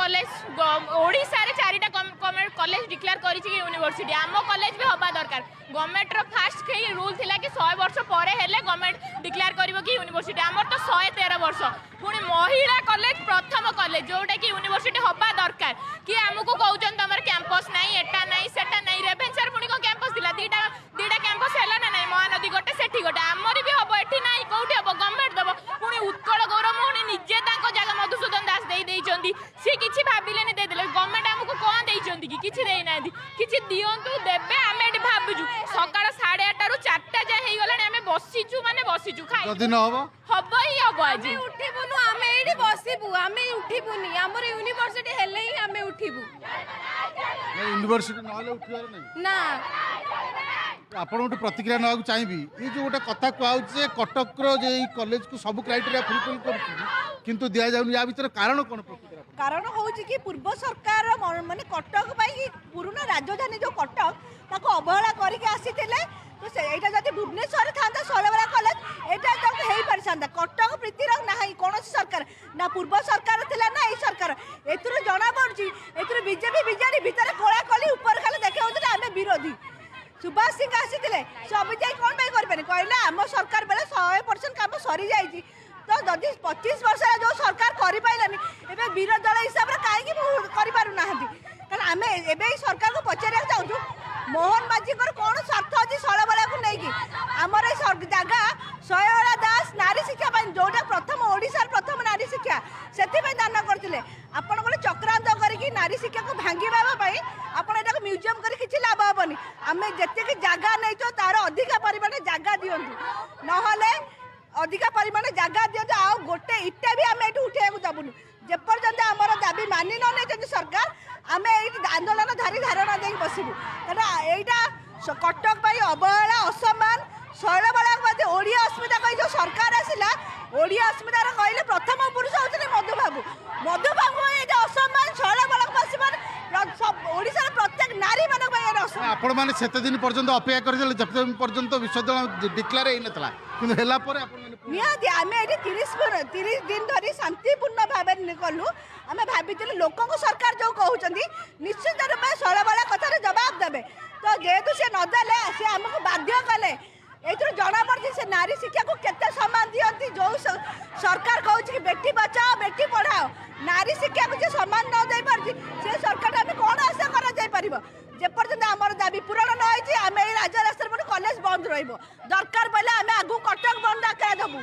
College Odisha रे चारिटा government college declare करिछि university आम कॉलेज भी हवा दरकार गवर्नमेंट रो फास्ट के रूल थिला कि 100 वर्ष परे हेले गवर्नमेंट डिक्लेयर करिवो कि यूनिवर्सिटी हमर तो 113 वर्ष पुणी महिला कॉलेज प्रथम कॉलेज जोटा कि यूनिवर्सिटी हवा दरकार कि हमको कहउछन तमर कैंपस नाही एटा नाही सेटा नाही रेभेन्सार पुणी को कैंपस दिला दीटा कैंपस हैला ना नाही महानदी गोटे सेठी गोटे हमर भी हबो एठी नाही कोउठी हबो गवर्नमेंट दबो पुणी उत्कल गौरव पुणी निजे ताको जागा मधुसूदन दास देई देइचंदी से किछि भाबिलेनी दे देले गवर्नमेंट हमको कोन देइचंदी कि किछि देई नांदी किछि दियंतु देबे आमे एठी भाबुजु सकाळ 8:30 रु 4टा जा हेई गलानी आमे बसिचु माने बसिचु खाइ जदि न हबो हबो ही हबो आज उठिबुनु आमे एठी बसिबु आमे उठिबुनी हमर यूनिवर्सिटी हेले ही आमे उठिबु यूनिवर्सिटी न हले उठिबार नै ना आपण गोटे प्रतिक्रिया नाक चाहिए ये जो गोटे कथा कहूँ कटक रे कॉलेज को सब क्राइटेरिया फुलफिल कर किंतु दिया जाउनी या भीतर कारण कौन प्रतिक्रिया कारण हूँ कि पूर्व सरकार माने कटक पुराना राजधानी जो कटक ताको अवहेला करके आसीथिले तो एटा जदि भुवनेश्वर था शैलवाला कॉलेज एटा तो हो पारि था कटक प्रीतिर ना कौन सरकार ना पूर्व सरकार थिला ना यही सरकार एथुर जना पड़ी एथुर बीजेपी बीजेडी भितर कोला कली ऊपर खाली देखा आम विरोधी सुभाष सिंह आसीथिले सब जाई कौन पे करबेनी कहले आम सरकार बेले 100% काम सरी जाइए तो जदि 25 वर्ष जो सरकार करि पाइलानी एबे विरोधी दल हिसाब रे काहे कि करि पारु नाहंती कारण आमे एबे सरकार को पचारिया चाहू मोहन माझी कौन स्वार्थ अच्छी शैलवाला को लेकिन आमर जगह शैलवाला दास नारी शिक्षा जोटा प्रथम ओडिशा प्रथम नारी शिक्षा से दान करते आपन गोटे चक्रांत करके नारी शिक्षा को भांगे आपड़ म्यूजियम कर किसी लाभ हेनी आम जी जगह नहीं तो तार अधिका परिमाण जगह दिंतु ना अधिका परिमाण जगह दिंतु आ गोटे इटा भी आम ये उठा दबुनु जेपर्यंत आमर दाबी मानि न सरकार आम आंदोलन धारी धारणा दे बसबू कारण यहाँ कटक अवहेला असम्मान शैलवाला ओडिया अस्मिता कही जो सरकार आसला ओडिया अस्मिता कहले प्रथम पुरुष होते मधुबाबू मधुबाबू असम्मान शैलवाला असम्मान ओडिशा प्रत्येक नारी मान आपण मैंने सेते दिन पर्यंत अपेक्षा करते जब पर्यंत विश्वविद्यालय डिक्लेयर होता कि निहाती आम ये 30 दिन धरी शांतिपूर्ण भाव कलु आम भाई लोक सरकार जो कहते निश्चित रूप में शैलवाला कथार जवाब देवे तो जेहेतु सी नदेले सी आमको बाध्य कले ये जना पड़ी से नारी शिक्षा को केते सम्मान दियंती जो सरकार कहूँ कि बेटी बचाओ बेटी पढ़ाओ नारी शिक्षा को जो सम्मान न दे पारछि से सरकार आम कौन आशा करा जाय परिबो जेपर्यंत आमर दाबी पूरण न होइछि आम ए राज्य रास्ता कॉलेज बंद रहिबो दरकार पड़े आम आगु कटक बंद आकार देबू।